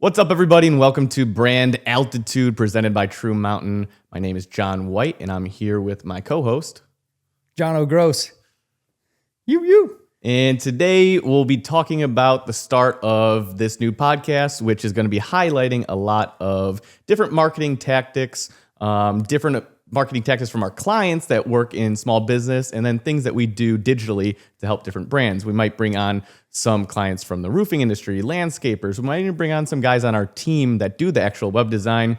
What's up, everybody, and welcome to Brand Altitude presented by True Mtn. My name is John White, and I'm here with my co-host, Jono Gross. You. And today we'll be talking about the start of this new podcast, which is going to be highlighting a lot of different marketing tactics, from our clients that work in small business, and then things that we do digitally to help different brands. We might bring on some clients from the roofing industry, landscapers. We might even bring on some guys on our team that do the actual web design.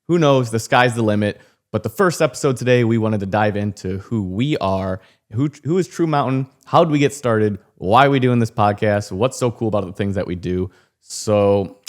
Who knows? The sky's the limit. But the first episode today, we wanted to dive into who we are, who is True Mtn, how did we get started, why are we doing this podcast, what's so cool about the things that we do. So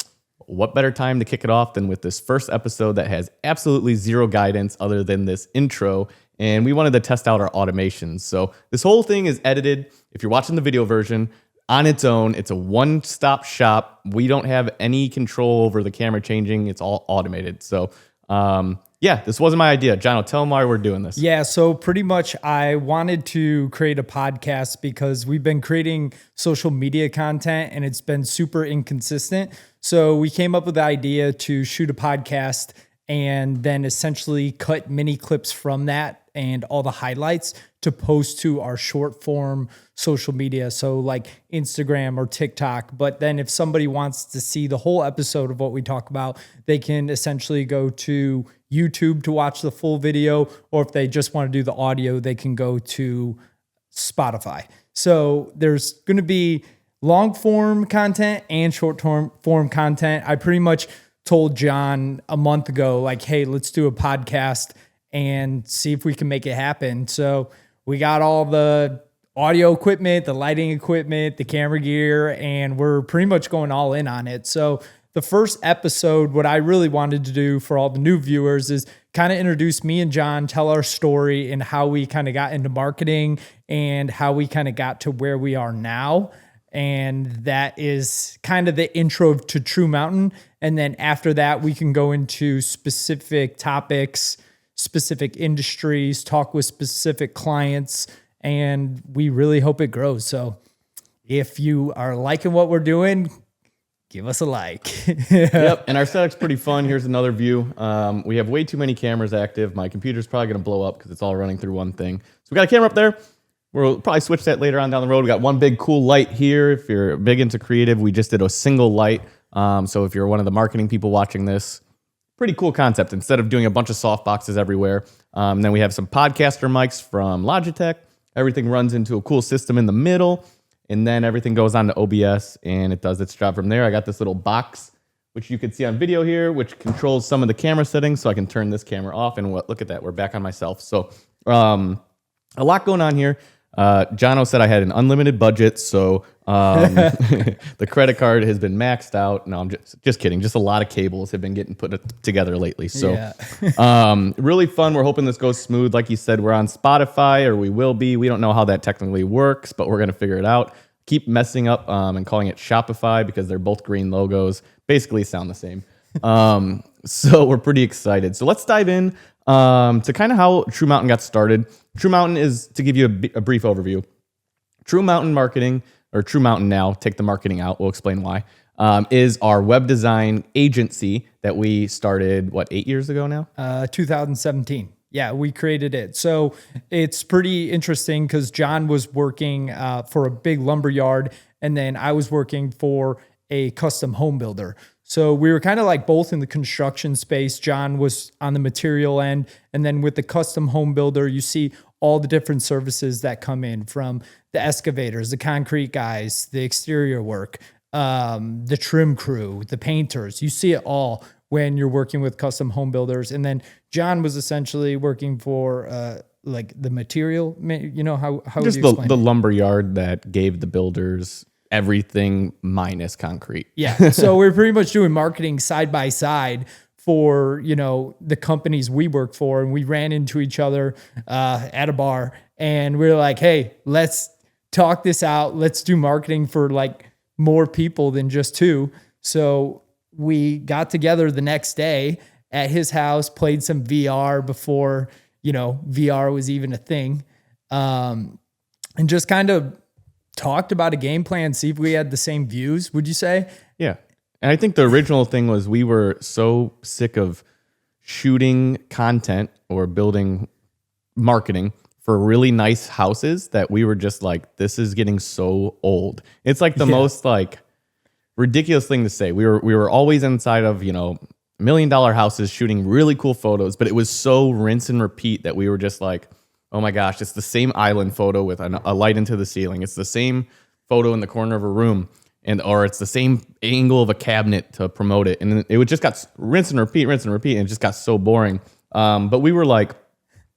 what better time to kick it off than with this first episode that has absolutely zero guidance other than this intro. And we wanted to test out our automations. So this whole thing is edited. If you're watching the video version, on its own, it's a one-stop shop. We don't have any control over the camera changing. It's all automated. So this wasn't my idea. Jono, tell them why we're doing this. Yeah, so pretty much I wanted to create a podcast because we've been creating social media content and it's been super inconsistent. So we came up with the idea to shoot a podcast and then essentially cut mini clips from that and all the highlights to post to our short form social media. So like Instagram or TikTok. But then if somebody wants to see the whole episode of what we talk about, they can essentially go to YouTube to watch the full video. Or if they just want to do the audio, they can go to Spotify. So there's going to be long form content and short form content. I pretty much told John a month ago, like, hey, let's do a podcast and see if we can make it happen. So we got all the audio equipment, the lighting equipment, the camera gear, and we're pretty much going all in on it. So the first episode, what I really wanted to do for all the new viewers is kind of introduce me and John, tell our story and how we kind of got into marketing and how we kind of got to where we are now. And that is kind of the intro to True Mtn. And then after that, we can go into specific topics, specific industries, talk with specific clients, and we really hope it grows. So if you are liking what we're doing, give us a like. Yep, and our setup's pretty fun. Here's another view. We have way too many cameras active. My computer's probably going to blow up because it's all running through one thing. So we got a camera up there. We'll probably switch that later on down the road. We got one big cool light here. If you're big into creative, we just did a single light. So if you're one of the marketing people watching this, pretty cool concept. Instead of doing a bunch of soft boxes everywhere. Then we have some podcaster mics from Logitech. Everything runs into a cool system in the middle. And then everything goes on to OBS and it does its job from there. I got this little box, which you can see on video here, which controls some of the camera settings. So I can turn this camera off and look at that. We're back on myself. So a lot going on here. Jono said I had an unlimited budget, so the credit card has been maxed out. No, I'm just kidding. Just a lot of cables have been getting put together lately. So really fun. We're hoping this goes smooth. Like you said, we're on Spotify, or we will be. We don't know how that technically works, but we're going to figure it out. Keep messing up and calling it Shopify because they're both green logos. Basically sound the same. So we're pretty excited. So let's dive in to kind of how True Mtn got started. True Mtn is, to give you a brief overview, True Mtn Marketing, or True Mtn now, take the marketing out, we'll explain why, is our web design agency that we started, 8 years ago now? 2017. Yeah, we created it. So it's pretty interesting because John was working for a big lumber yard, and then I was working for a custom home builder. So we were kind of like both in the construction space. John was on the material end. And then with the custom home builder, you see all the different services that come in, from the excavators, the concrete guys, the exterior work, the trim crew, the painters. You see it all when you're working with custom home builders. And then John was essentially working for like the material, you know, how just would you explain the lumber yard that gave the builders everything minus concrete. Yeah. So we're pretty much doing marketing side by side for, you know, the companies we work for. And we ran into each other at a bar and we were like, hey, let's talk this out. Let's do marketing for like more people than just two. So we got together the next day at his house, played some VR before, you know, VR was even a thing. And just kind of talked about a game plan, see if we had the same views, would you say? Yeah. And I think the original thing was we were so sick of shooting content or building marketing for really nice houses that we were just like, this is getting so old. It's like the most like ridiculous thing to say. We were always inside of, $1 million houses shooting really cool photos, but it was so rinse and repeat that we were just like, oh my gosh, it's the same island photo with a light into the ceiling. It's the same photo in the corner of a room, or it's the same angle of a cabinet to promote it. And it would just got rinse and repeat, and it just got so boring. But we were like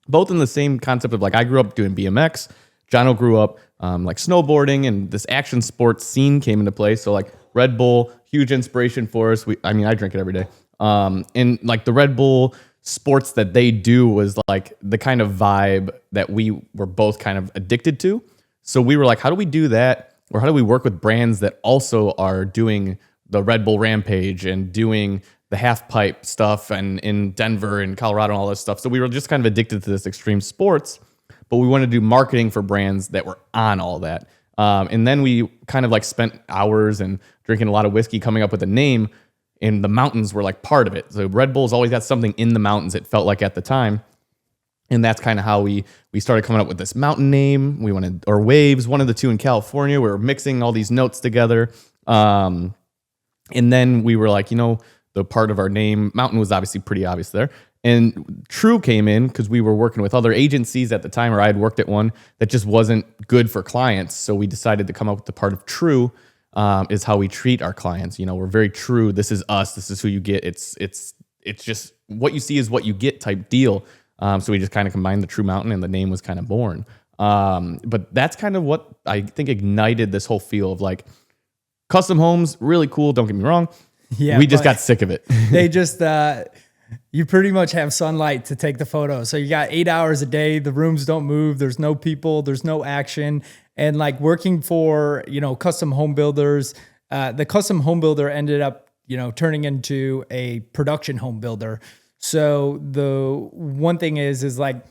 both in the same concept of like, I grew up doing BMX. Jono grew up like snowboarding, and this action sports scene came into play. So like Red Bull, huge inspiration for us. I drink it every day. And like the Red Bull sports that they do was like the kind of vibe that we were both kind of addicted to. So we were like, how do we do that? Or how do we work with brands that also are doing the Red Bull Rampage and doing the half pipe stuff and in Denver and Colorado and all this stuff. So we were just kind of addicted to this extreme sports, but we wanted to do marketing for brands that were on all that. And then we kind of like spent hours and drinking a lot of whiskey coming up with a name, and the mountains were like part of it. So Red Bull's always got something in the mountains, it felt like at the time. And that's kind of how we started coming up with this mountain name. We wanted, or Waves, one of the two in California. We were mixing all these notes together. And then we were like, the part of our name, mountain was obviously pretty obvious there. And True came in because we were working with other agencies at the time, or I had worked at one that just wasn't good for clients. So we decided to come up with the part of True is how we treat our clients. We're very true. This is us. This is who you get. It's just what you see is what you get type deal. So we just kind of combined the True Mountain, and the name was kind of born. But that's kind of what I think ignited this whole feel of like custom homes, really cool. Don't get me wrong. Yeah, we just got sick of it. They just, you pretty much have sunlight to take the photo. So you got 8 hours a day. The rooms don't move. There's no people. There's no action. And like working for, custom home builders, the custom home builder ended up, turning into a production home builder. So the one thing is like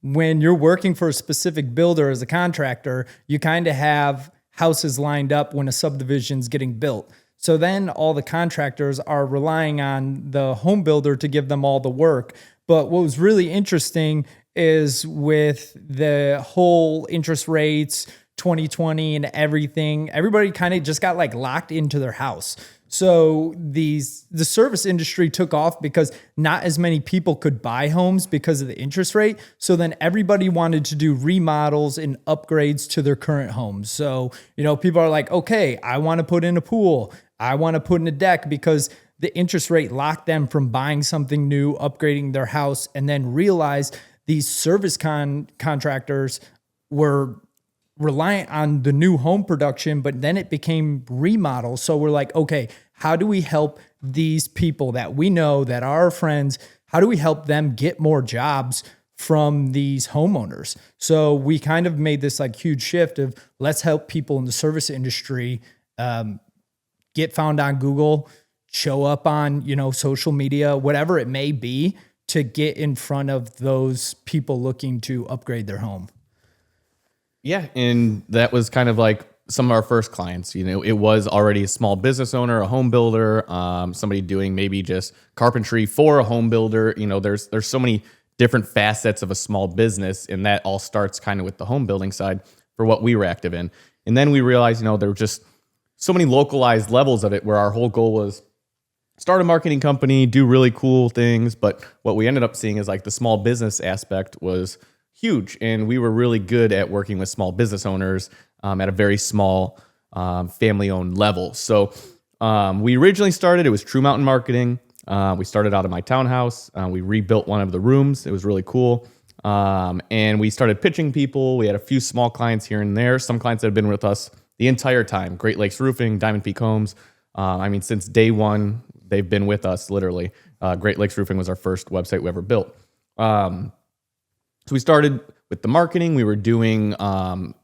when you're working for a specific builder as a contractor, you kind of have houses lined up when a subdivision's getting built. So then all the contractors are relying on the home builder to give them all the work. But what was really interesting is with the whole interest rates, 2020 and everything, everybody kind of just got like locked into their house. So the service industry took off because not as many people could buy homes because of the interest rate. So then everybody wanted to do remodels and upgrades to their current homes. So, people are like, okay, I want to put in a pool. I want to put in a deck, because the interest rate locked them from buying something new, upgrading their house, and then realized these service contractors were reliant on the new home production, but then it became remodels. So we're like, okay, how do we help these people that we know that are our friends? How do we help them get more jobs from these homeowners? So we kind of made this like huge shift of let's help people in the service industry get found on Google, show up on, social media, whatever it may be, to get in front of those people looking to upgrade their home. Yeah, and that was kind of like some of our first clients. It was already a small business owner, a home builder, somebody doing maybe just carpentry for a home builder. There's so many different facets of a small business, and that all starts kind of with the home building side for what we were active in. And then we realized, there were just so many localized levels of it where our whole goal was start a marketing company, do really cool things. But what we ended up seeing is like the small business aspect was huge. And we were really good at working with small business owners at a very small family-owned level. So we originally started, it was True Mountain Marketing. We started out of my townhouse. We rebuilt one of the rooms. It was really cool. And we started pitching people. We had a few small clients here and there. Some clients that have been with us the entire time. Great Lakes Roofing, Diamond Peak Homes. Since day one, they've been with us, literally. Great Lakes Roofing was our first website we ever built. So we started with the marketing. We were doing drone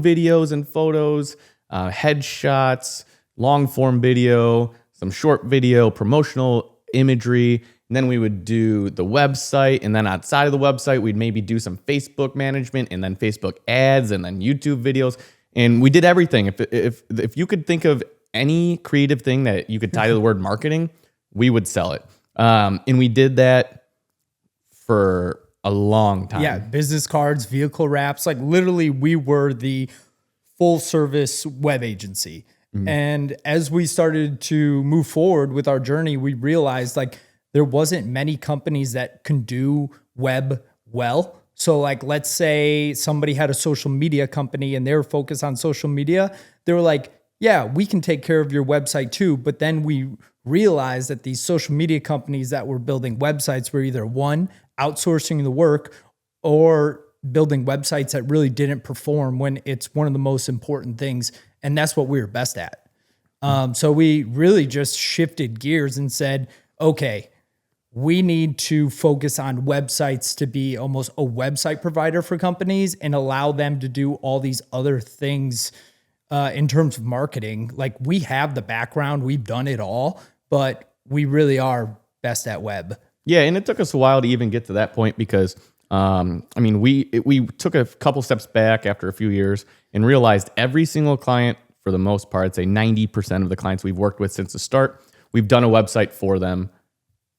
videos and photos, headshots, long form video, some short video, promotional imagery. And then we would do the website. And then outside of the website, we'd maybe do some Facebook management, and then Facebook ads, and then YouTube videos. And we did everything. If you could think of any creative thing that you could tie to the word marketing, we would sell it. And we did that for a long time. Yeah, business cards, vehicle wraps, like literally we were the full service web agency. And as we started to move forward with our journey, we realized like there wasn't many companies that can do web well. So like, let's say somebody had a social media company and they were focused on social media. They were like, yeah, we can take care of your website too. But then we realized that these social media companies that were building websites were either one, outsourcing the work, or building websites that really didn't perform when it's one of the most important things. And that's what we were best at. So we really just shifted gears and said, okay, we need to focus on websites to be almost a website provider for companies and allow them to do all these other things in terms of marketing. Like we have the background, we've done it all, but we really are best at web. Yeah, and it took us a while to even get to that point because, we took a couple steps back after a few years and realized every single client, for the most part, I'd say 90% of the clients we've worked with since the start, we've done a website for them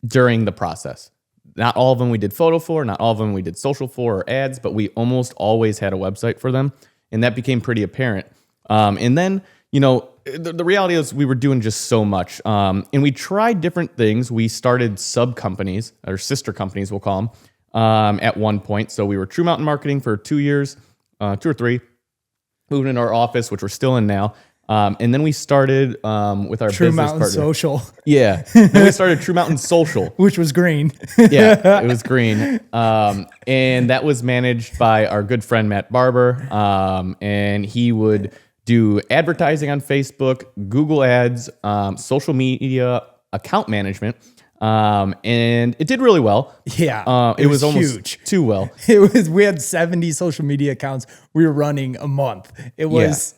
during the process. Not all of them we did photo for, not all of them we did social for or ads, but we almost always had a website for them. And that became pretty apparent. And then, the reality is we were doing just so much. And we tried different things. We started sub companies or sister companies, we'll call them, at one point. So we were True Mtn Marketing for 2 years, 2 or 3, moved into our office, which we're still in now. And then we started with our True business Mtn partner. Social. Yeah. Then we started True Mtn Social. Which was green. Yeah, it was green. And that was managed by our good friend, Matt Barber. And he would do advertising on Facebook, Google ads, social media, account management. And it did really well. Yeah. It was almost huge. too well. We had 70 social media accounts we were running a month. It was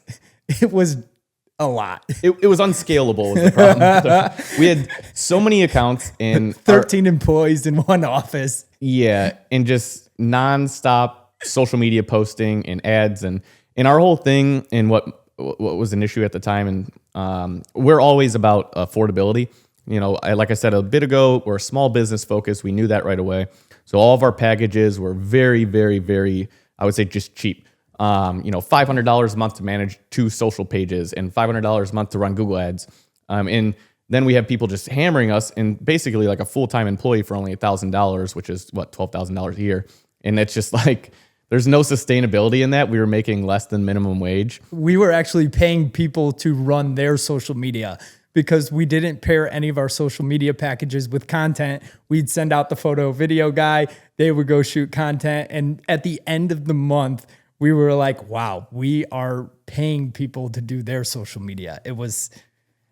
a lot. It was unscalable was the problem. We had so many accounts and 13 employees in one office. Yeah, and just nonstop social media posting and ads and our whole thing and what was an issue at the time. And we're always about affordability. Like I said a bit ago, we're a small business focus. We knew that right away. So all of our packages were very, very, very, I would say just cheap. $500 a month to manage 2 social pages and $500 a month to run Google ads. And then we have people just hammering us and basically like a full-time employee for only $1,000, which is $12,000 a year. And it's just like, there's no sustainability in that. We were making less than minimum wage. We were actually paying people to run their social media because we didn't pair any of our social media packages with content. We'd send out the photo video guy. They would go shoot content. And at the end of the month, we were like, wow, we are paying people to do their social media. It was...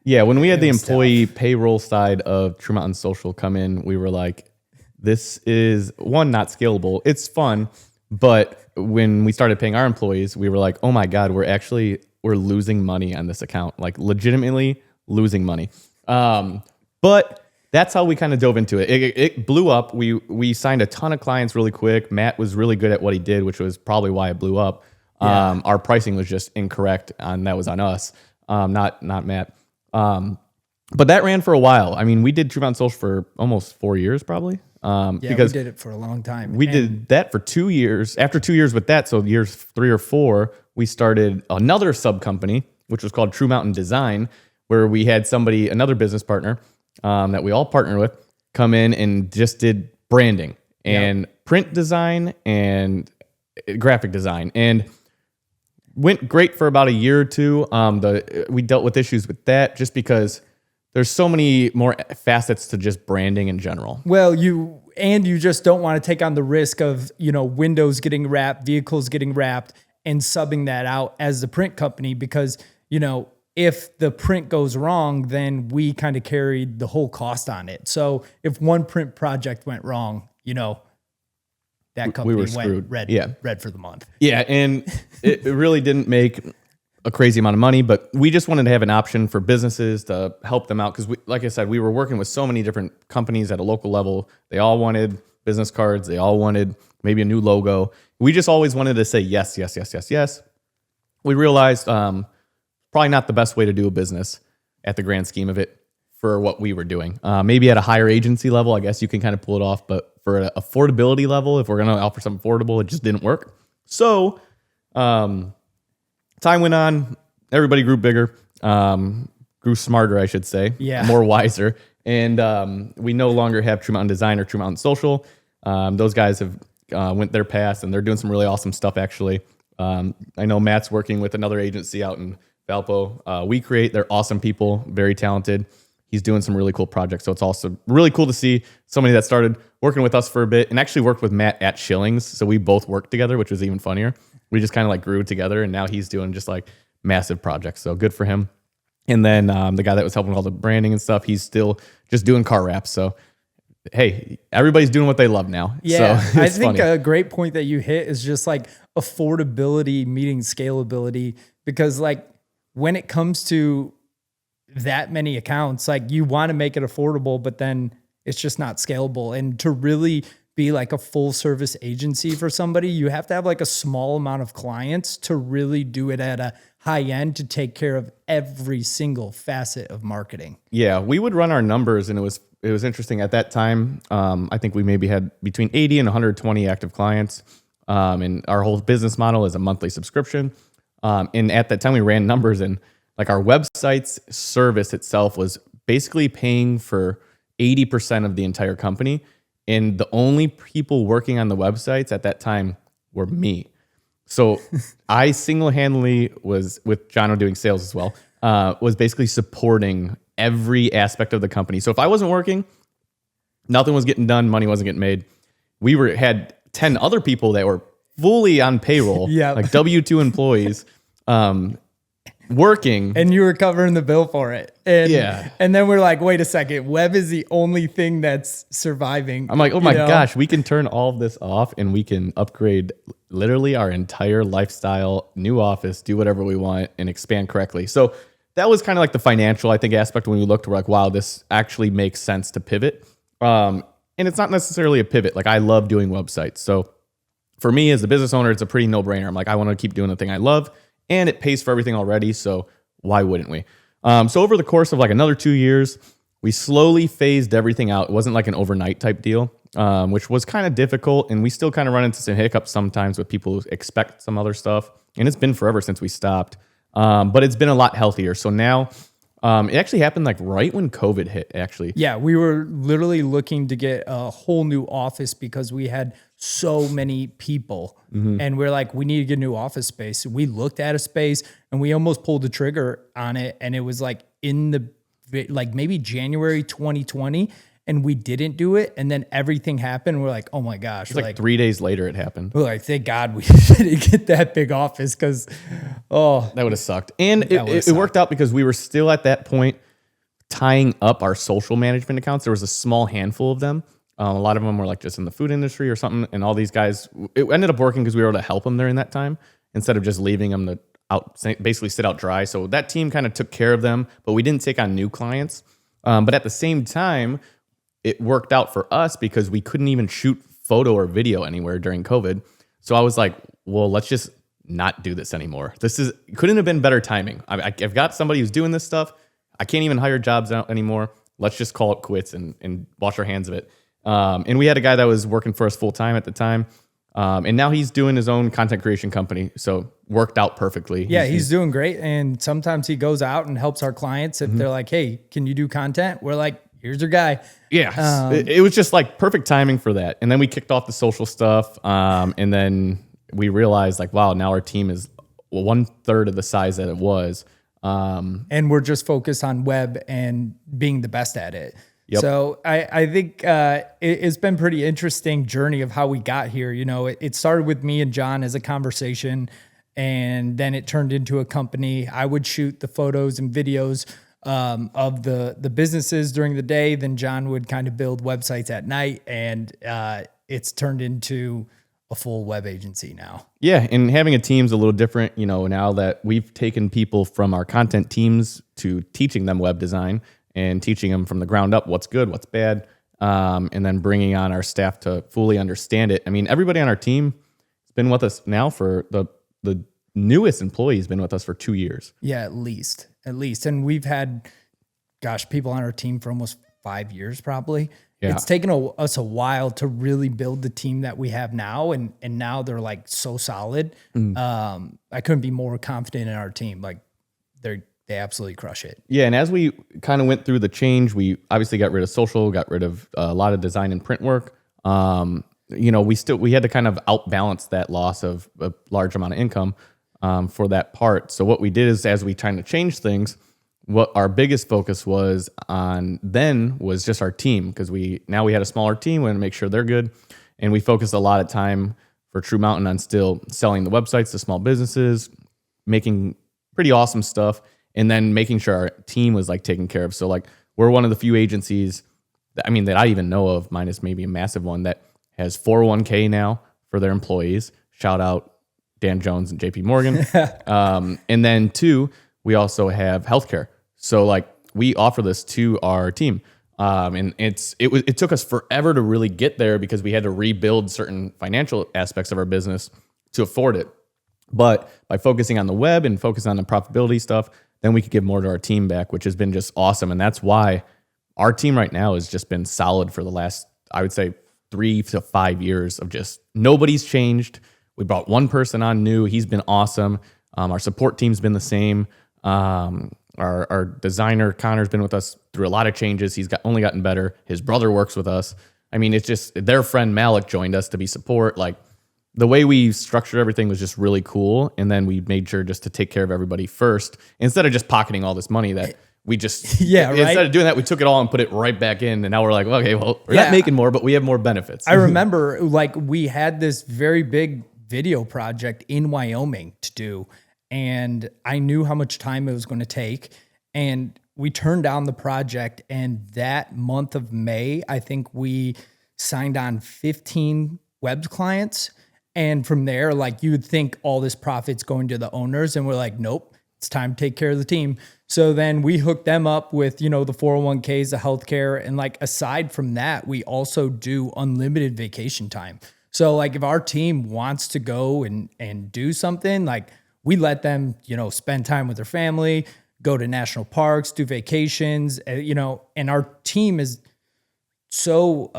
Yeah, when we had the employee payroll side of True Mtn Social come in, we were like, this is, one, not scalable. It's fun. But when we started paying our employees, we were like, oh my God, we're losing money on this account, like legitimately losing money. But that's how we kind of dove into it. It blew up. We signed a ton of clients really quick. Matt was really good at what he did, which was probably why it blew up. Yeah. Our pricing was just incorrect, and that was on us, not Matt. But that ran for a while. I mean, we did True Mtn Social for almost 4 years, probably. Because we did it for a long time. We did that for 2 years. After 2 years with that, so years 3 or 4, we started another sub company, which was called True Mtn Design, where we had another business partner that we all partnered with, come in and just did branding and print design and graphic design, and went great for about a year or two. We dealt with issues with that just because there's so many more facets to just branding in general. Well, you just don't want to take on the risk of, windows getting wrapped, vehicles getting wrapped, and subbing that out as the print company because, if the print goes wrong, then we kind of carried the whole cost on it. So if one print project went wrong, that company went screwed. Red for the month. Yeah, and it really didn't make a crazy amount of money, but we just wanted to have an option for businesses to help them out because, like I said, we were working with so many different companies at a local level. They all wanted business cards. They all wanted maybe a new logo. We just always wanted to say yes, yes, yes, yes, yes. We realized probably not the best way to do a business. at the grand scheme of it for what we were doing. Maybe at a higher agency level, I guess you can kind of pull it off, but for an affordability level, if we're going to offer something affordable, it just didn't work. So time went on, everybody grew bigger, grew smarter, I should say, more wiser. And we no longer have True Mtn Design or True Mtn Social. Those guys have went their path, and they're doing some really awesome stuff, actually. I know Matt's working with another agency out in Valpo. We Create, they're awesome people, very talented. He's doing some really cool projects. So it's also really cool to see somebody that started working with us for a bit and actually worked with Matt at Shillings. So we both worked together, which was even funnier. We just kind of like grew together, and now he's doing just like massive projects. So good for him. And then the guy that was helping with all the branding and stuff, he's still just doing car wraps. So, hey, everybody's doing what they love now. Yeah, so I think a great point that you hit is just like affordability meeting scalability. Because like when it comes to that many accounts, like you want to make it affordable, but then it's just not scalable. And to really be like a full service agency for somebody, you have to have like a small amount of clients to really do it at a high end to take care of every single facet of marketing. Yeah, we would run our numbers, and it was interesting at that time. I think we maybe had between 80 and 120 active clients, and our whole business model is a monthly subscription. And at that time, we ran numbers, and like our website's service itself was basically paying for 80% of the entire company. And the only people working on the websites at that time were me. So I single-handedly was, with Jono doing sales as well, was basically supporting every aspect of the company. So if I wasn't working, nothing was getting done, money wasn't getting made. We had 10 other people that were fully on payroll, like W-2 employees, working. And you were covering the bill for it. And then we're like, wait a second, web is the only thing that's surviving. I'm like, oh my gosh, we can turn all of this off and we can upgrade literally our entire lifestyle, new office, do whatever we want, and expand correctly. So that was kind of like the financial, I think, aspect when we looked, we're like, wow, this actually makes sense to pivot. And it's not necessarily a pivot. Like I love doing websites. So for me as a business owner, it's a pretty no-brainer. I'm like, I want to keep doing the thing I love, and it pays for everything already. So why wouldn't we? So over the course of like another 2 years, we slowly phased everything out. It wasn't like an overnight type deal, which was kind of difficult. And we still kind of run into some hiccups sometimes with people who expect some other stuff. And it's been forever since we stopped. But it's been a lot healthier. So now it actually happened like right when COVID hit, actually. Yeah, we were literally looking to get a whole new office because we had so many people. And we're like, we need to get a new office space. We looked at a space and we almost pulled the trigger on it. And it was like in the, like maybe January 2020. And we didn't do it. And then everything happened. We're like, oh my gosh. It's like 3 days later it happened. We're like, thank God we didn't get that big office because, that would have sucked. And it worked out because we were still at that point tying up our social management accounts. There was a small handful of them. A lot of them were like just in the food industry or something. And all these guys, it ended up working because we were able to help them during that time instead of just leaving them to basically sit out dry. So that team kind of took care of them, but we didn't take on new clients. But at the same time, it worked out for us because we couldn't even shoot photo or video anywhere during COVID. So I was like, well, let's just not do this anymore. Couldn't have been better timing. I've got somebody who's doing this stuff. I can't even hire jobs out anymore. Let's just call it quits and wash our hands of it. And we had a guy that was working for us full time at the time. And now he's doing his own content creation company. So worked out perfectly. Yeah, he's doing great. And sometimes he goes out and helps our clients. If they're like, hey, can you do content? We're like, here's your guy. Yeah. It was just like perfect timing for that. And then we kicked off the social stuff. And then we realized like, wow, now our team is 1/3 of the size that it was. And we're just focused on web and being the best at it. Yep. So I think it's been pretty interesting journey of how we got here. You know, it started with me and John as a conversation, and then it turned into a company. I would shoot the photos and videos of the businesses during the day. Then John would kind of build websites at night, and it's turned into a full web agency now. Yeah, and having a team's a little different, you know, now that we've taken people from our content teams to teaching them web design and teaching them from the ground up what's good, what's bad, and then bringing on our staff to fully understand it. I mean, everybody on our team has been with us now for the newest employee has been with us for 2 years. Yeah, at least. And we've had gosh, people on our team for almost 5 years, probably. Yeah. It's taken us a while to really build the team that we have now. And now they're like so solid. I couldn't be more confident in our team. Like they absolutely crush it. Yeah, and as we kind of went through the change, we obviously got rid of social, got rid of a lot of design and print work. We had to kind of outbalance that loss of a large amount of income for that part. So what we did is, as we tried to change things, what our biggest focus was on then was just our team, because we had a smaller team. We wanted to make sure they're good, and we focused a lot of time for True Mtn on still selling the websites to small businesses, making pretty awesome stuff, and then making sure our team was like taken care of. So like we're one of the few agencies that I even know of, minus maybe a massive one, that has 401k now for their employees. Shout out Dan Jones and JP Morgan. And then 2, we also have healthcare. So like we offer this to our team. And it took us forever to really get there because we had to rebuild certain financial aspects of our business to afford it. But by focusing on the web and focusing on the profitability stuff, then we could give more to our team back, which has been just awesome. And that's why our team right now has just been solid for the last, I would say, 3 to 5 years of just nobody's changed. We brought one person on new. He's been awesome. Our support team's been the same. Our designer, Connor's been with us through a lot of changes. He's only gotten better. His brother works with us. I mean, it's just their friend Malik joined us to be support. Like the way we structured everything was just really cool. And then we made sure just to take care of everybody first, instead of just pocketing all this money that we just, instead of doing that, we took it all and put it right back in. And now we're like, okay, well, we're not making more, but we have more benefits. I remember like we had this very big video project in Wyoming to do, and I knew how much time it was going to take. And we turned down the project. And that month of May, I think we signed on 15 web clients. And from there, like you would think all this profit's going to the owners. And we're like, nope, it's time to take care of the team. So then we hooked them up with, the 401ks, the healthcare. And like, aside from that, we also do unlimited vacation time. So like if our team wants to go and do something, like we let them, spend time with their family, go to national parks, do vacations, and our team is so,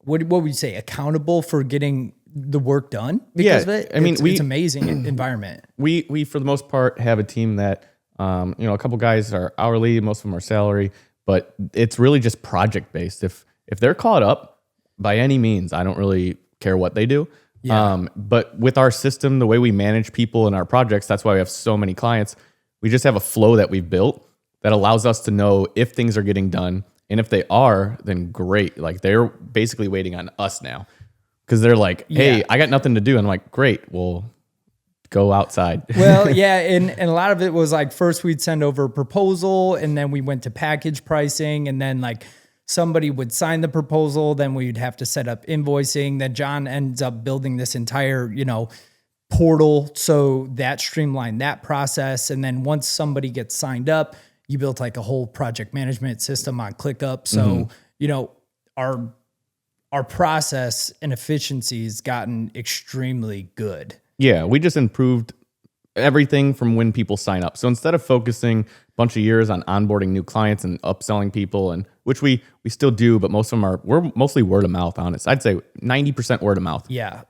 what would you say, accountable for getting the work done because of it. It's amazing environment. We for the most part have a team that a couple guys are hourly, most of them are salary, but it's really just project based. If they're caught up by any means, I don't really care what they do. Yeah. But with our system, the way we manage people in our projects, that's why we have so many clients. We just have a flow that we've built that allows us to know if things are getting done, and if they are, then great. Like they're basically waiting on us now. Because they're like, hey, I got nothing to do. And I'm like, great, well, go outside. Well, yeah, and a lot of it was like first we'd send over a proposal, and then we went to package pricing, and then like somebody would sign the proposal, then we'd have to set up invoicing. Then John ends up building this entire, portal. So that streamlined that process. And then once somebody gets signed up, you built like a whole project management system on ClickUp. So, our process and efficiency has gotten extremely good. Yeah, we just improved everything from when people sign up. So instead of focusing a bunch of years on onboarding new clients and upselling people, and which we still do, but most of them we're mostly word of mouth, honest. I'd say 90% word of mouth. Yeah,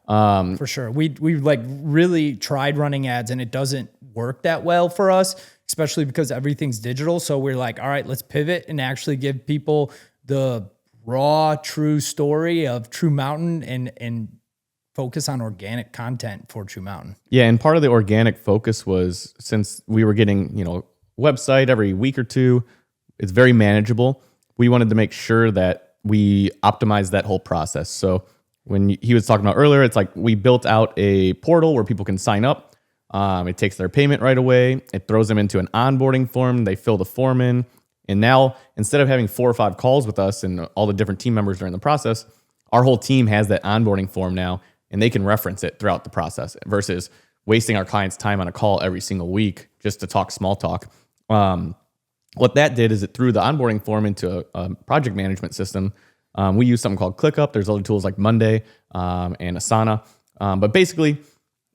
for sure. We like really tried running ads, and it doesn't work that well for us, especially because everything's digital. So we're like, all right, let's pivot and actually give people the raw, true story of True Mtn and focus on organic content for True Mtn. Yeah, and part of the organic focus was, since we were getting, website every week or two, it's very manageable. We wanted to make sure that we optimize that whole process. So when he was talking about earlier, it's like we built out a portal where people can sign up. It takes their payment right away. It throws them into an onboarding form. They fill the form in. And now, instead of having 4 or 5 calls with us and all the different team members during the process, our whole team has that onboarding form now, and they can reference it throughout the process versus wasting our clients' time on a call every single week just to talk small talk. What that did is it threw the onboarding form into a project management system. We use something called ClickUp. There's other tools like Monday and Asana. But basically,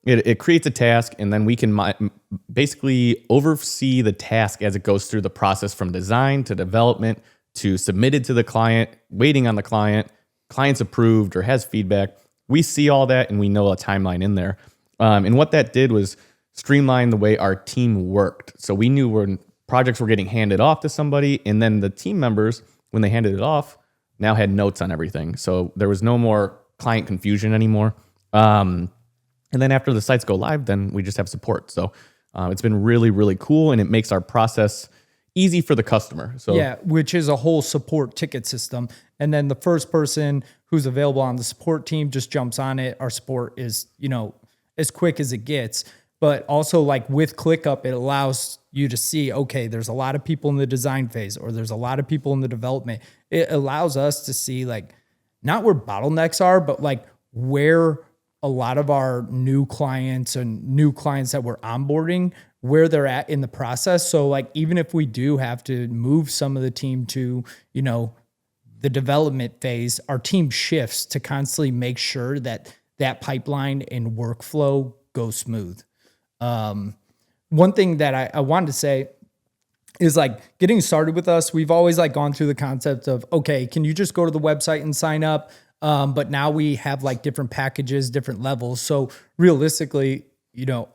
It creates a task, and then we can basically oversee the task as it goes through the process from design to development to submitted to the client, waiting on the client's approved or has feedback. We see all that, and we know a timeline in there. And what that did was streamline the way our team worked. So we knew when projects were getting handed off to somebody, and then the team members, when they handed it off, now had notes on everything. So there was no more client confusion anymore. And then after the sites go live, then we just have support. So it's been really, really cool, and it makes our process easy for the customer. So yeah, which is a whole support ticket system. And then the first person who's available on the support team just jumps on it. Our support is, as quick as it gets. But also, like with ClickUp, it allows you to see, okay, there's a lot of people in the design phase, or there's a lot of people in the development. It allows us to see, like, not where bottlenecks are, but like where a lot of our new clients and new clients that we're onboarding, where they're at in the process. So like, even if we do have to move some of the team to, the development phase, our team shifts to constantly make sure that that pipeline and workflow goes smooth. One thing that I wanted to say is, like, getting started with us, we've always like gone through the concept of, okay, can you just go to the website and sign up? But now we have like different packages, different levels. So realistically,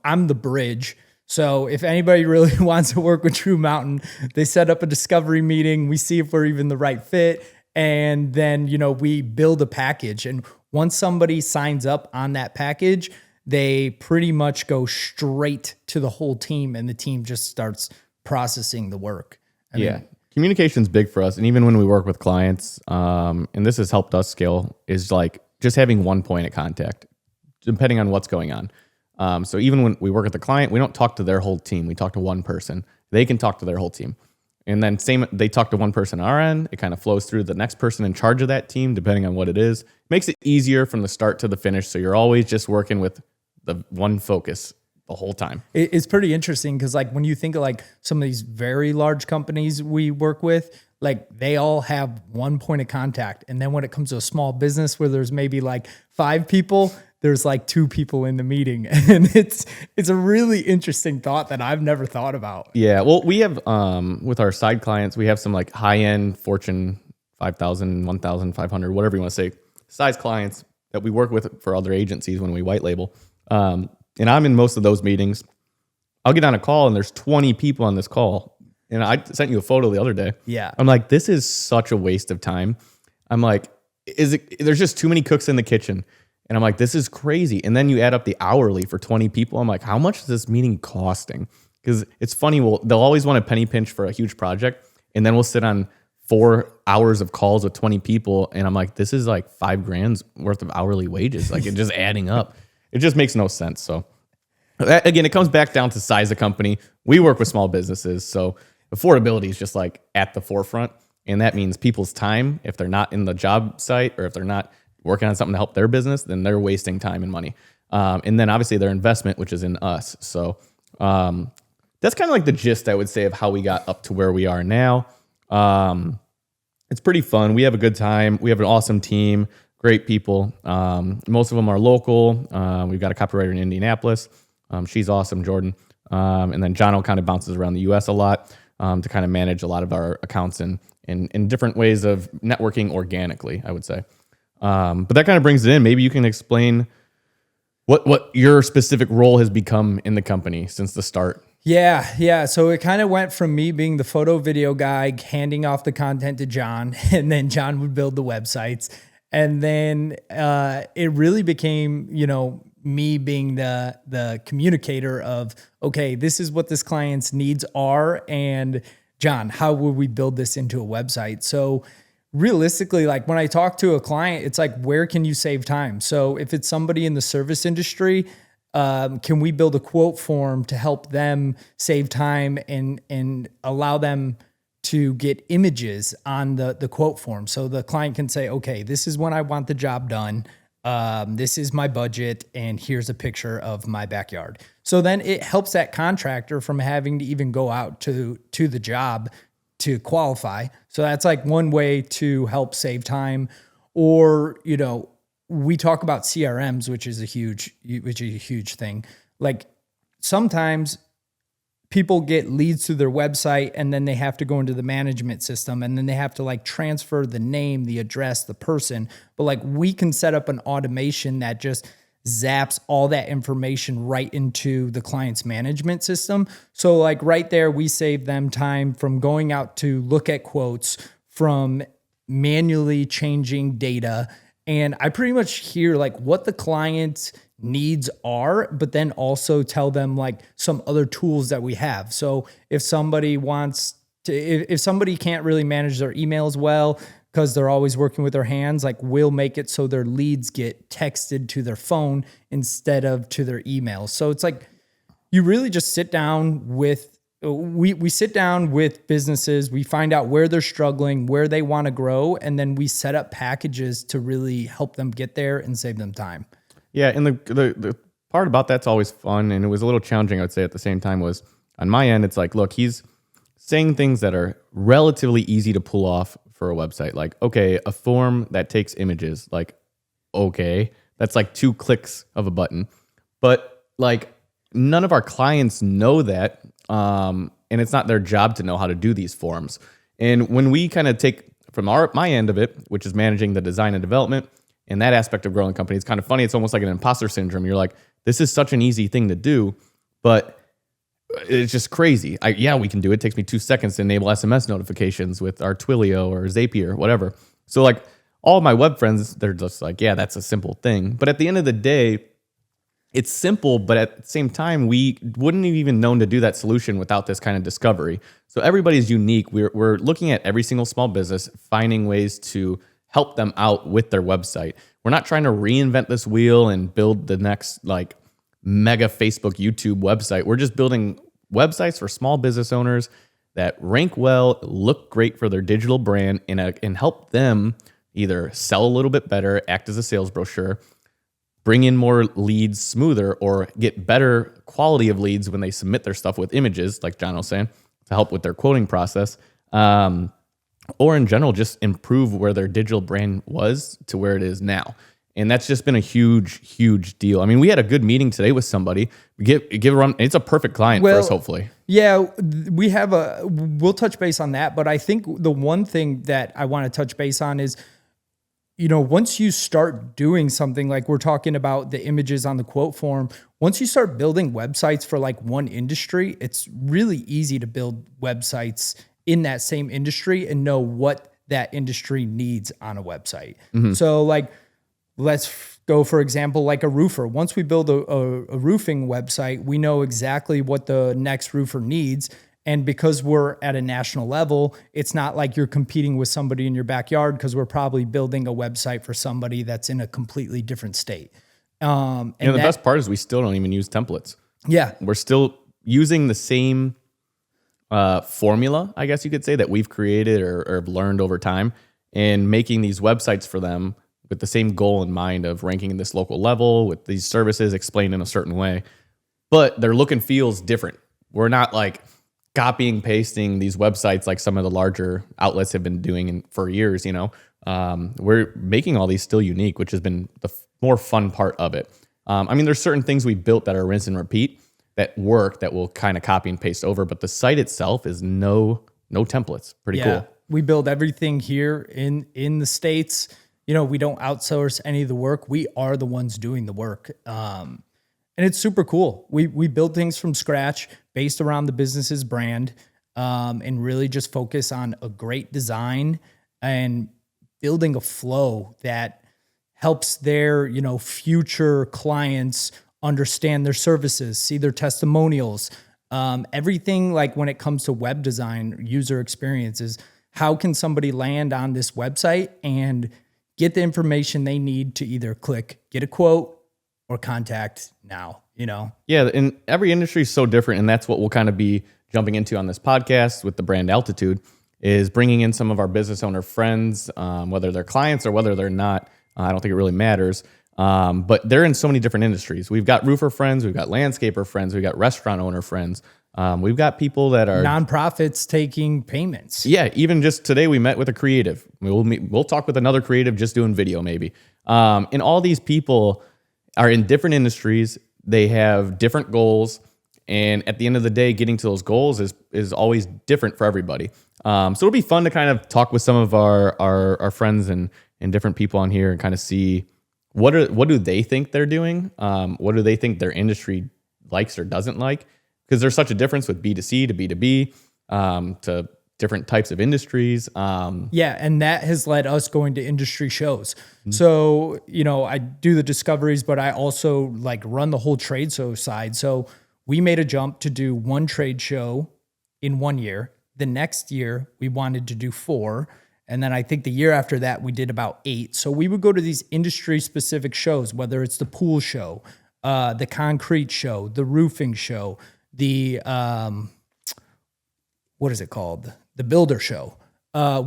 I'm the bridge. So if anybody really wants to work with True Mountain, they set up a discovery meeting. We see if we're even the right fit. And then, we build a package. And once somebody signs up on that package, they pretty much go straight to the whole team, and the team just starts processing the work. I mean, communication's big for us. And even when we work with clients, and this has helped us scale, is like just having one point of contact, depending on what's going on. So even when we work with the client, we don't talk to their whole team. We talk to one person. They can talk to their whole team. And then they talk to one person on our end. It kind of flows through the next person in charge of that team, depending on what it is. Makes it easier from the start to the finish. So you're always just working with the one focus the whole time. It's pretty interesting because, like, when you think of like some of these very large companies we work with, like, they all have one point of contact. And then when it comes to a small business where there's maybe like 5 people, there's like 2 people in the meeting. And it's a really interesting thought that I've never thought about. Yeah. Well, we have, with our side clients, we have some like high-end Fortune 5,000, 1,500, whatever you want to say, size clients that we work with for other agencies when we white label. And I'm in most of those meetings. I'll get on a call and there's 20 people on this call. And I sent you a photo the other day. Yeah. I'm like, this is such a waste of time. I'm like, there's just too many cooks in the kitchen. And I'm like, this is crazy. And then you add up the hourly for 20 people. I'm like, how much is this meeting costing? Because it's funny. They'll always want a penny pinch for a huge project. And then we'll sit on 4 hours of calls with 20 people. And I'm like, this is like $5,000 worth of hourly wages. Like, it's just adding up. It just makes no sense. So again, it comes back down to size of company. We work with small businesses. So affordability is just like at the forefront. And that means people's time, if they're not in the job site or if they're not working on something to help their business, then they're wasting time and money. And then obviously their investment, which is in us. So that's kind of like the gist, I would say, of how we got up to where we are now. It's pretty fun. We have a good time. We have an awesome team, great people. Most of them are local. We've got a copywriter in Indianapolis. She's awesome, Jordan. And then Jono kind of bounces around the U.S. a lot to kind of manage a lot of our accounts in different ways of networking organically, I would say. But that kind of brings it in. Maybe you can explain what your specific role has become in the company since the start. Yeah. So it kind of went from me being the photo video guy, handing off the content to John, and then John would build the websites. And then it really became, me being the communicator of, okay, this is what this client's needs are. And John, how would we build this into a website? So realistically, like when I talk to a client, it's like, where can you save time? So if it's somebody in the service industry, can we build a quote form to help them save time and allow them to get images on the quote form? So the client can say, okay, this is when I want the job done. This is my budget, and here's a picture of my backyard. So then it helps that contractor from having to even go out to the job to qualify. So that's like one way to help save time. Or, we talk about CRMs, which is a huge thing. Like sometimes people get leads through their website and then they have to go into the management system and then they have to like transfer the name, the address, the person. But like we can set up an automation that just zaps all that information right into the client's management system. So like right there, we save them time from going out to look at quotes, from manually changing data. And I pretty much hear like what the client's needs are, but then also tell them like some other tools that we have. So if somebody wants to, if somebody can't really manage their emails well, because they're always working with their hands, like we'll make it so their leads get texted to their phone instead of to their emails. So it's like, you really just sit down with, we sit down with businesses, we find out where they're struggling, where they want to grow, and then we set up packages to really help them get there and save them time. Yeah, and the part about that's always fun, and it was a little challenging, I would say, at the same time, was on my end, it's like, look, he's saying things that are relatively easy to pull off for a website. Like, okay, a form that takes images, like, okay, that's like 2 clicks of a button. But like, none of our clients know that, and it's not their job to know how to do these forms. And when we kind of take from my end of it, which is managing the design and development, and that aspect of growing a company, it's kind of funny. It's almost like an imposter syndrome. You're like, this is such an easy thing to do, but it's just crazy. We can do it. It takes me 2 seconds to enable SMS notifications with our Twilio or Zapier or whatever. So like all of my web friends, they're just like, yeah, that's a simple thing. But at the end of the day, it's simple, but at the same time, we wouldn't have even known to do that solution without this kind of discovery. So everybody's unique. We're looking at every single small business, finding ways to help them out with their website. We're not trying to reinvent this wheel and build the next like mega Facebook, YouTube website. We're just building websites for small business owners that rank well, look great for their digital brand, and help them either sell a little bit better, act as a sales brochure, bring in more leads smoother, or get better quality of leads when they submit their stuff with images, like Jono was saying, to help with their quoting process. Or in general, just improve where their digital brand was to where it is now. And that's just been a huge, huge deal. I mean, we had a good meeting today with somebody. Give a run. It's a perfect client for us, hopefully. Yeah, we'll touch base on that. But I think the one thing that I want to touch base on is, once you start doing something like we're talking about the images on the quote form, once you start building websites for like one industry, it's really easy to build websites in that same industry and know what that industry needs on a website. Mm-hmm. So like, let's go, for example, like a roofer. Once we build a roofing website, we know exactly what the next roofer needs. And because we're at a national level, it's not like you're competing with somebody in your backyard, because we're probably building a website for somebody that's in a completely different state. And the best part is we still don't even use templates. Yeah. We're still using the same formula, I guess you could say, that we've created or learned over time, and making these websites for them with the same goal in mind of ranking in this local level with these services explained in a certain way. But their look and feels different. We're not like copying, pasting these websites like some of the larger outlets have been doing for years, We're making all these still unique, which has been the more fun part of it. There's certain things we built that are rinse and repeat that work, that we'll kind of copy and paste over, but the site itself is no templates. Pretty cool. We build everything here in the States. We don't outsource any of the work. We are the ones doing the work. And it's super cool. We build things from scratch based around the business's brand, and really just focus on a great design and building a flow that helps their, future clients understand their services, see their testimonials, everything. Like when it comes to web design, user experiences, how can somebody land on this website and get the information they need to either click, get a quote, or contact now, Yeah, and every industry is so different, and that's what we'll kind of be jumping into on this podcast with the brand altitude, is bringing in some of our business owner friends, whether they're clients or whether they're not. I don't think it really matters. But they're in so many different industries. We've got roofer friends, we've got landscaper friends, we've got restaurant owner friends, We've got people that are nonprofits taking payments. Yeah, even just today we met with a creative. We'll talk with another creative just doing video maybe. And all these people are in different industries. They have different goals. And at the end of the day, getting to those goals is always different for everybody. So it'll be fun to kind of talk with some of our friends and different people on here and kind of see what do they think they're doing? What do they think their industry likes or doesn't like? Because there's such a difference with B2C to B2B to different types of industries. Yeah, and that has led us going to industry shows. So, I do the discoveries, but I also like run the whole trade show side. So we made a jump to do one trade show in 1 year. The next year, we wanted to do 4. And then I think the year after that, we did about 8. So we would go to these industry-specific shows, whether it's the pool show, the concrete show, the roofing show, the, what is it called? The builder show.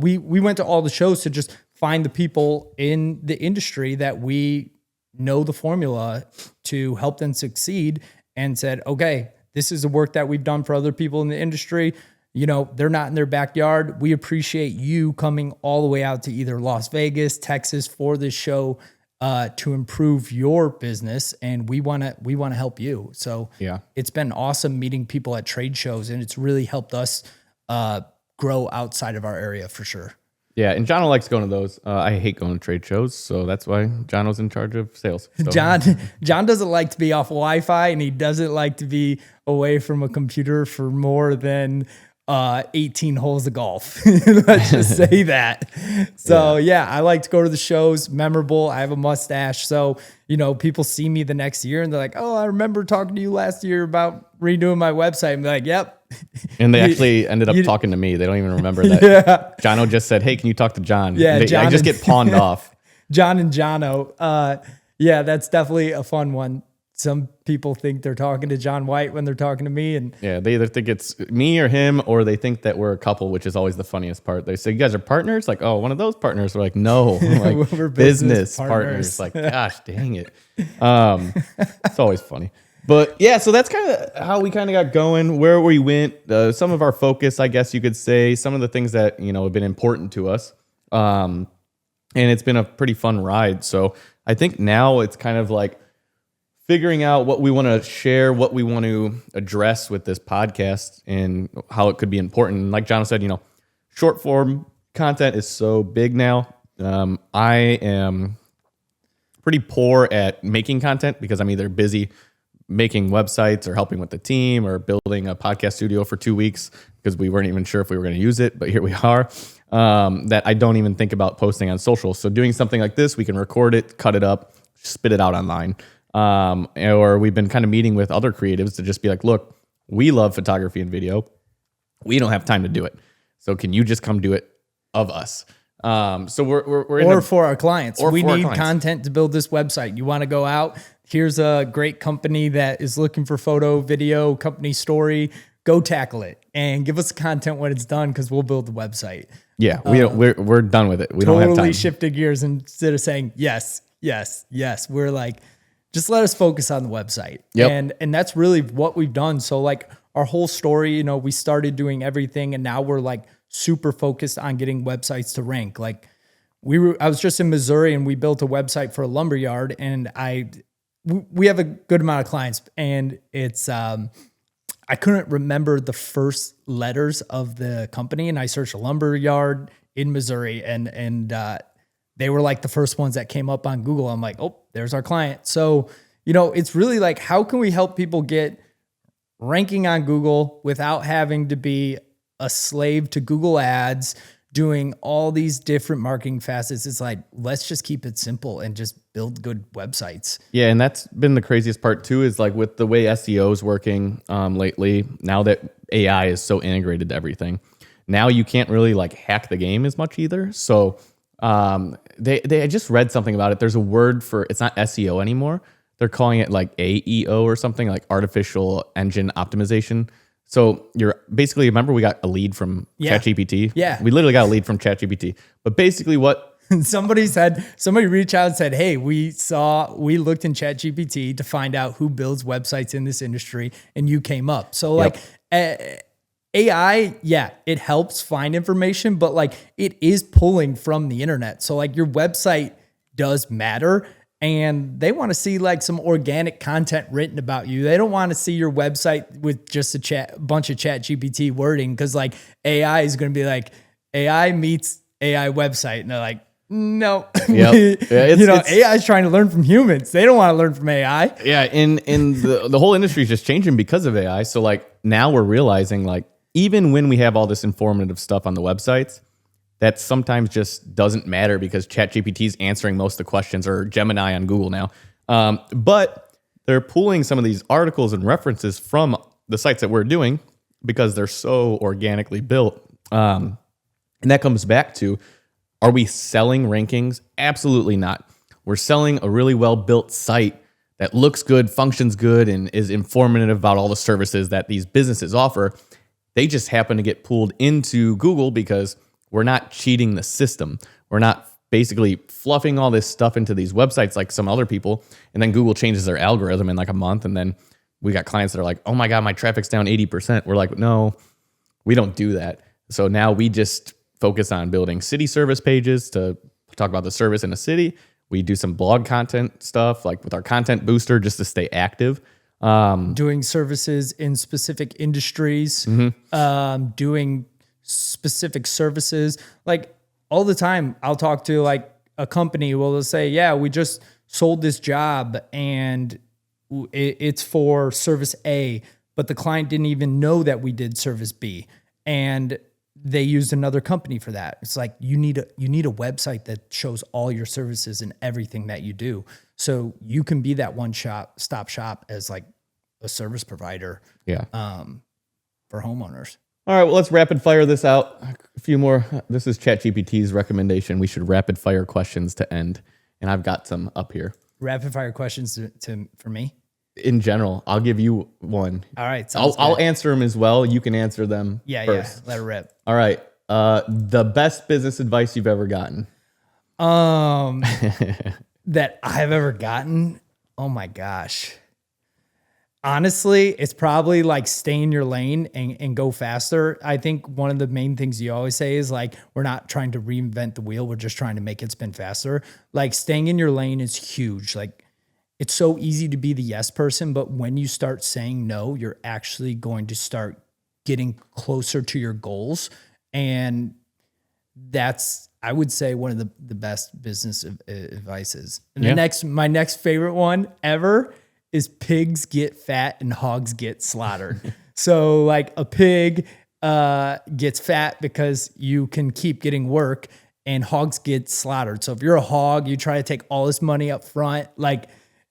We went to all the shows to just find the people in the industry that we know the formula to help them succeed, and said, okay, this is the work that we've done for other people in the industry. They're not in their backyard. We appreciate you coming all the way out to either Las Vegas, Texas for this show to improve your business, and we want to help you. So yeah, it's been awesome meeting people at trade shows, and it's really helped us grow outside of our area for sure. Yeah, and Jono likes going to those. I hate going to trade shows, so that's why Jono's in charge of sales. So. John doesn't like to be off Wi-Fi, and he doesn't like to be away from a computer for more than 18 holes of golf. Let's just say that. So yeah, I like to go to the shows. Memorable. I have a mustache. So, people see me the next year and they're like, oh, I remember talking to you last year about redoing my website. I'm like, yep. And they actually ended up talking to me. They don't even remember that. Yeah. Jono just said, hey, can you talk to John? Yeah. I just get pawned off. John and Jono. Yeah, that's definitely a fun one. Some people think they're talking to John White when they're talking to me. And yeah, they either think it's me or him, or they think that we're a couple, which is always the funniest part. They say, you guys are partners? Like, oh, one of those partners. We're like, no, like we're business partners. Like, gosh, dang it. It's always funny. But yeah, so that's kind of how we kind of got going, where we went, some of our focus, I guess you could say, some of the things that, have been important to us. And it's been a pretty fun ride. So I think now it's kind of like figuring out what we want to share, what we want to address with this podcast, and how it could be important. And like John said, short form content is so big now. I am pretty poor at making content because I'm either busy making websites or helping with the team or building a podcast studio for 2 weeks because we weren't even sure if we were going to use it, but here we are. That I don't even think about posting on social. So doing something like this, we can record it, cut it up, spit it out online. Or we've been kind of meeting with other creatives to just be like, look, we love photography and video. We don't have time to do it. So can you just come do it of us? So we're or for our clients. We need content to build this website. You want to go out? Here's a great company that is looking for photo, video, company story. Go tackle it and give us the content when it's done, because we'll build the website. Yeah, we're done with it. We don't have time. Totally shifted gears. Instead of saying yes, we're like, just let us focus on the website. Yep. And that's really what we've done. So like our whole story, we started doing everything, and now we're like super focused on getting websites to rank. Like I was just in Missouri, and we built a website for a lumber yard, and we have a good amount of clients, and it's I couldn't remember the first letters of the company, and I searched a lumber yard in Missouri, and they were like the first ones that came up on Google. I'm like, oh, there's our client. So, it's really like, how can we help people get ranking on Google without having to be a slave to Google Ads, doing all these different marketing facets? It's like, let's just keep it simple and just build good websites. Yeah, and that's been the craziest part too, is like with the way SEO is working lately, now that AI is so integrated to everything, now you can't really like hack the game as much either. So I just read something about it. There's a word for, it's not SEO anymore. They're calling it like AEO or something, like artificial engine optimization. So you're basically, remember we got a lead from ChatGPT? Yeah. We literally got a lead from ChatGPT. But basically what... somebody reached out and said, hey, we looked in ChatGPT to find out who builds websites in this industry, and you came up. So like AI, yeah, it helps find information, but like it is pulling from the internet. So like your website does matter, and they want to see like some organic content written about you. They don't want to see your website with just a bunch of chat GPT wording, because like AI is going to be like AI meets AI website. And they're like, no, Yep. Yeah, AI is trying to learn from humans. They don't want to learn from AI. Yeah, in the whole industry is just changing because of AI. So like now we're realizing like even when we have all this informative stuff on the websites, that sometimes just doesn't matter because ChatGPT is answering most of the questions, or Gemini on Google now. But they're pulling some of these articles and references from the sites that we're doing because they're so organically built. And that comes back to, are we selling rankings? Absolutely not. We're selling a really well-built site that looks good, functions good, and is informative about all the services that these businesses offer. They just happen to get pulled into Google because we're not cheating the system. We're not basically fluffing all this stuff into these websites like some other people, and then Google changes their algorithm in like a month, and then we got clients that are like, oh my God, my traffic's down 80%. We're like, no, we don't do that. So now we just focus on building city service pages to talk about the service in a city. We do some blog content stuff like with our content booster just to stay active. Doing services in specific industries, doing specific services. Like all the time, I'll talk to like a company. Well, they'll say, yeah, we just sold this job and it's for service A, but the client didn't even know that we did service B, and they used another company for that. It's like you need a website that shows all your services and everything that you do, so you can be that stop shop as like a service provider. Yeah. For homeowners. All right, well, let's rapid fire this out. A few more. This is ChatGPT's recommendation. We should rapid fire questions to end, and I've got some up here. Rapid fire questions for me? In general, I'll give you one. All right. I'll answer them as well. You can answer them first. Yeah. Let it rip. All right. The best business advice you've ever gotten? That I've ever gotten? Oh my gosh. Honestly, it's probably like stay in your lane and go faster. I think one of the main things you always say is like, we're not trying to reinvent the wheel. We're just trying to make it spin faster. Like staying in your lane is huge. Like it's so easy to be the yes person, but when you start saying no, you're actually going to start getting closer to your goals. And that's, I would say, one of the best business advices. And my next favorite one ever is pigs get fat and hogs get slaughtered. So like a pig gets fat because you can keep getting work, and hogs get slaughtered. So if you're a hog, you try to take all this money up front, like,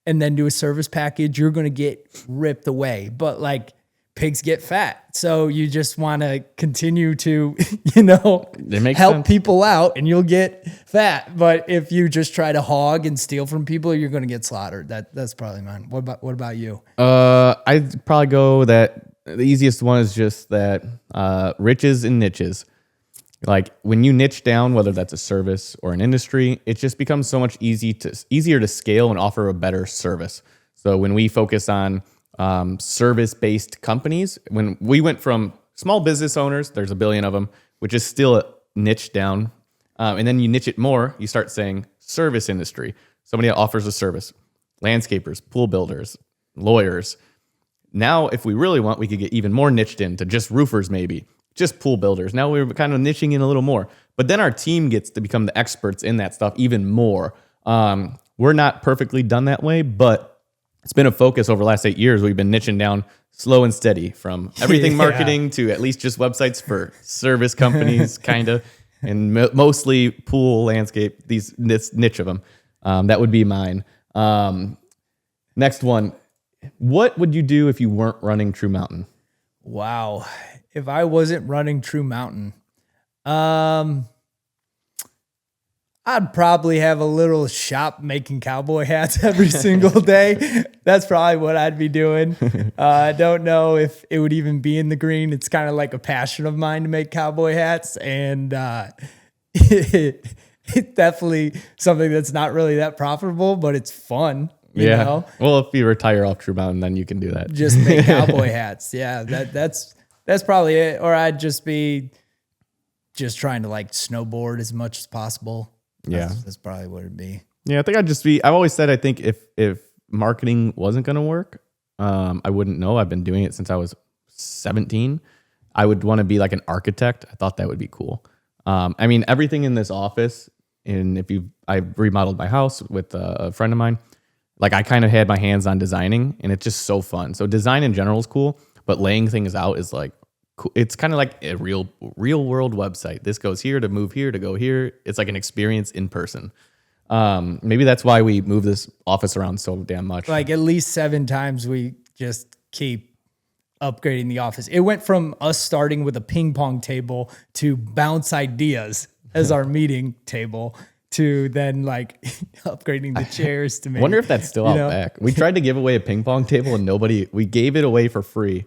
and then do a service package, you're going to get ripped away. But like pigs get fat. So you just want to continue to, help people out and you'll get fat. But if you just try to hog and steal from people, you're going to get slaughtered. That's probably mine. What about you? I'd probably go that the easiest one is just that riches and niches. Like when you niche down, whether that's a service or an industry, it just becomes so much easier to scale and offer a better service. So when we focus on service-based companies, when we went from small business owners, there's a billion of them, which is still a niche down. And then you niche it more, you start saying service industry. Somebody that offers a service, landscapers, pool builders, lawyers. Now, if we really want, we could get even more niched into just roofers, maybe just pool builders. Now we're kind of niching in a little more, but then our team gets to become the experts in that stuff even more. We're not perfectly done that way, but it's been a focus over the last 8 years. We've been niching down slow and steady from everything marketing to at least just websites for service companies, kind of, and mostly pool, landscape, this niche of them. That would be mine. Next one. What would you do if you weren't running True Mtn? Wow. If I wasn't running True Mtn, I'd probably have a little shop making cowboy hats every single day. That's probably what I'd be doing. I don't know if it would even be in the green. It's kind of like a passion of mine to make cowboy hats. And it's definitely something that's not really that profitable, but it's fun. You know? Well, if you retire off True Mtn, then you can do that. Just make cowboy hats. Yeah, that's That's probably it. Or I'd just be just trying to like snowboard as much as possible. That's probably what it'd be. Yeah, I think I've always said, I think if marketing wasn't going to work, I wouldn't know. I've been doing it since I was 17. I would want to be like an architect. I thought that would be cool. I mean, everything in this office, and I remodeled my house with a friend of mine. Like I kind of had my hands on designing, and it's just so fun. So design in general is cool, but laying things out is like cool. It's kind of like a real world website. This goes here to move here to go here. It's like an experience in person. Maybe that's why we move this office around so damn much. Like at least 7 times we just keep upgrading the office. It went from us starting with a ping pong table to bounce ideas as our meeting table to then like upgrading the chairs to make. Wonder if that's still out back. We tried to give away a ping pong table and we gave it away for free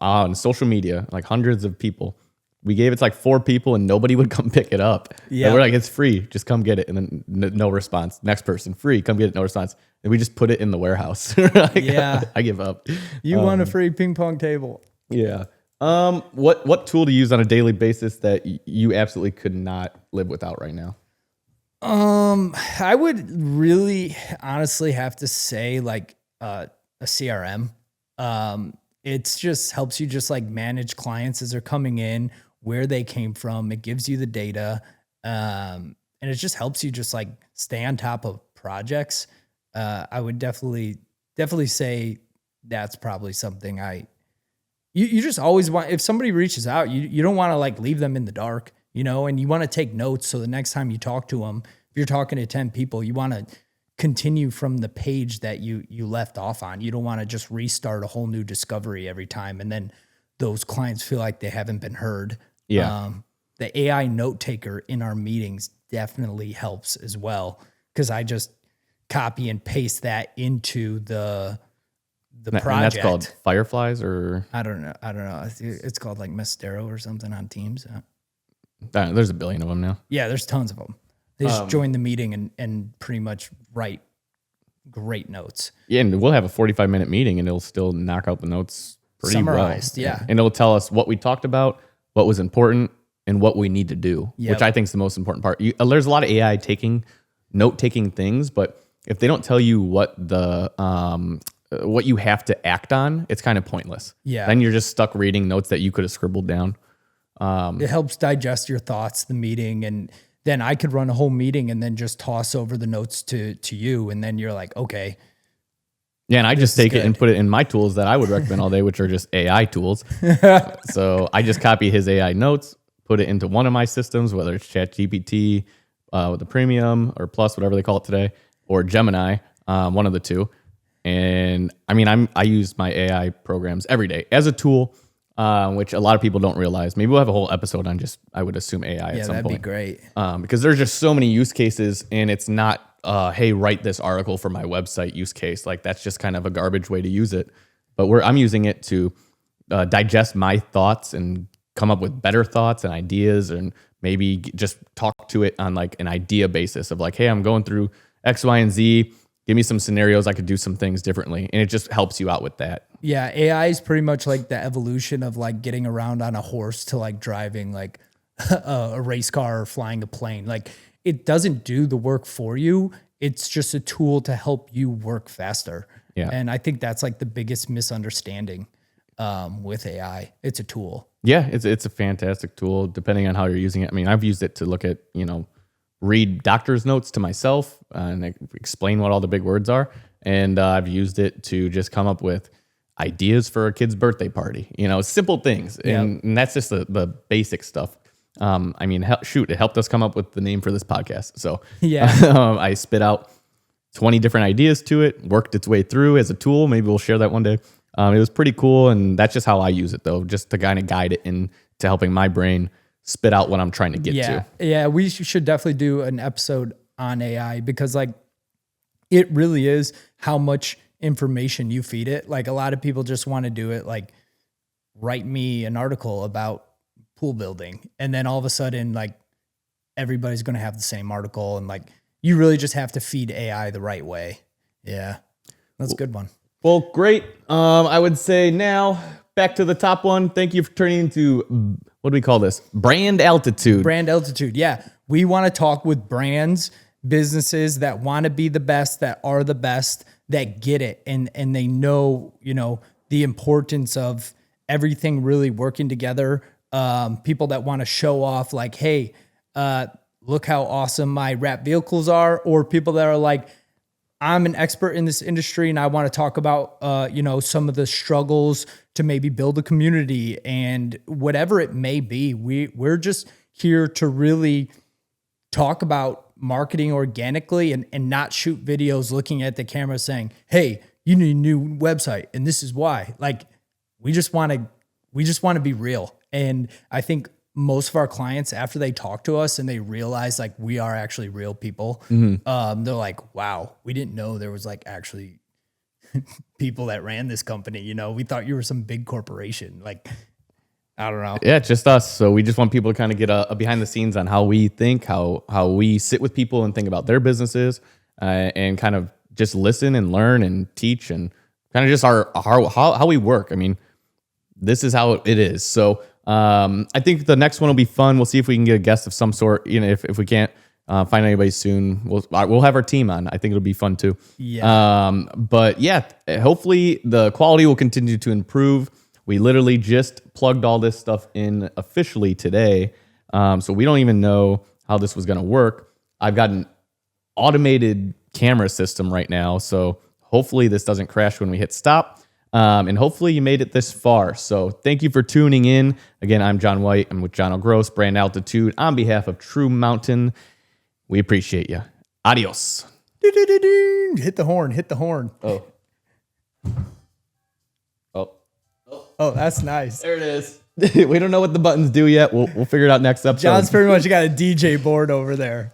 on social media, like hundreds of people. We gave it to like 4 people and nobody would come pick it up. Yeah. We're like, it's free. Just come get it. And then no response. Next person, free. Come get it. No response. And we just put it in the warehouse. Like, yeah. I give up. You want a free ping pong table. Yeah. What tool do you use on a daily basis that you absolutely could not live without right now? I would really honestly have to say like a CRM. It's just helps you just like manage clients as they're coming in, where they came from. It gives you the data. And it just helps you just like stay on top of projects. I would definitely say that's probably something you just always want. If somebody reaches out, you don't want to like leave them in the dark, and you want to take notes. So the next time you talk to them, if you're talking to 10 people, you want to continue from the page that you left off on. You don't want to just restart a whole new discovery every time. And then those clients feel like they haven't been heard. Yeah. The AI note taker in our meetings definitely helps as well. Cause I just copy and paste that into the project. And that's called Fireflies or I don't know. It's called like Mastero or something on Teams. There's a billion of them now. Yeah. There's tons of them. They just join the meeting and pretty much write great notes. Yeah, and we'll have a 45-minute meeting, and it'll still knock out the notes pretty summarized, well. Yeah. And it'll tell us what we talked about, what was important, and what we need to do, which I think is the most important part. There's a lot of AI note-taking things, but if they don't tell you what you have to act on, it's kind of pointless. Yeah. Then you're just stuck reading notes that you could have scribbled down. It helps digest your thoughts, the meeting, and then I could run a whole meeting and then just toss over the notes to you. And then you're like, okay. Yeah. And I just take it and put it in my tools that I would recommend all day, which are just AI tools. So I just copy his AI notes, put it into one of my systems, whether it's ChatGPT with the premium or plus, whatever they call it today, or Gemini, one of the two. And I mean, I use my AI programs every day as a tool, which a lot of people don't realize. Maybe we'll have a whole episode on just, I would assume, AI at some point. Yeah, that'd be great. Because there's just so many use cases, and it's not, hey, write this article for my website use case. Like that's just kind of a garbage way to use it. But I'm using it to digest my thoughts and come up with better thoughts and ideas, and maybe just talk to it on like an idea basis of like, hey, I'm going through X, Y, and Z. Give me some scenarios. I could do some things differently. And it just helps you out with that. Yeah. AI is pretty much like the evolution of like getting around on a horse to like driving like a race car or flying a plane. Like it doesn't do the work for you. It's just a tool to help you work faster. Yeah. And I think that's like the biggest misunderstanding with AI. It's a tool. Yeah. It's a fantastic tool depending on how you're using it. I mean, I've used it to look at, read doctor's notes to myself and explain what all the big words are. And I've used it to just come up with ideas for a kid's birthday party, simple things. And that's just the basic stuff. I mean, it helped us come up with the name for this podcast. So I spit out 20 different ideas to it, worked its way through as a tool. Maybe we'll share that one day. It was pretty cool. And that's just how I use it though, just to kind of guide it into helping my brain spit out what I'm trying to get to. Yeah, we should definitely do an episode on AI because like it really is how much information you feed it. Like a lot of people just want to do it like write me an article about pool building. And then all of a sudden like everybody's going to have the same article. And like you really just have to feed AI the right way. Yeah, that's a good one. Well, great. I would say now back to the top one. Thank you for turning into, what do we call this? Brand altitude. Brand altitude. Yeah. We want to talk with brands, businesses that want to be the best, that are the best, that get it. And they know, the importance of everything really working together. People that want to show off like, hey, look how awesome my wrap vehicles are, or people that are like, I'm an expert in this industry and I want to talk about, some of the struggles to maybe build a community and whatever it may be. We're just here to really talk about marketing organically and not shoot videos looking at the camera saying, hey, you need a new website and this is why. Like, we just want to be real. And I think most of our clients, after they talk to us and they realize like we are actually real people, they're like, wow, we didn't know there was like actually people that ran this company. We thought you were some big corporation. Like, I don't know. Yeah, just us. So we just want people to kind of get a behind the scenes on how we think, how we sit with people and think about their businesses, and kind of just listen and learn and teach and kind of just how we work. I mean, this is how it is. So I think the next one will be fun. We'll see if we can get a guest of some sort. If we can't find anybody soon, we'll have our team on. I think it'll be fun too. Yeah. But yeah, hopefully the quality will continue to improve. We literally just plugged all this stuff in officially today. So we don't even know how this was going to work. I've got an automated camera system right now. So hopefully this doesn't crash when we hit stop. And hopefully you made it this far. So thank you for tuning in. Again, I'm John White. I'm with Jono Gross, Brand Altitude. On behalf of True Mtn, we appreciate you. Adios. Hit the horn. Oh. Oh, that's nice. There it is. We don't know what the buttons do yet. We'll figure it out next episode. John's pretty much got a DJ board over there.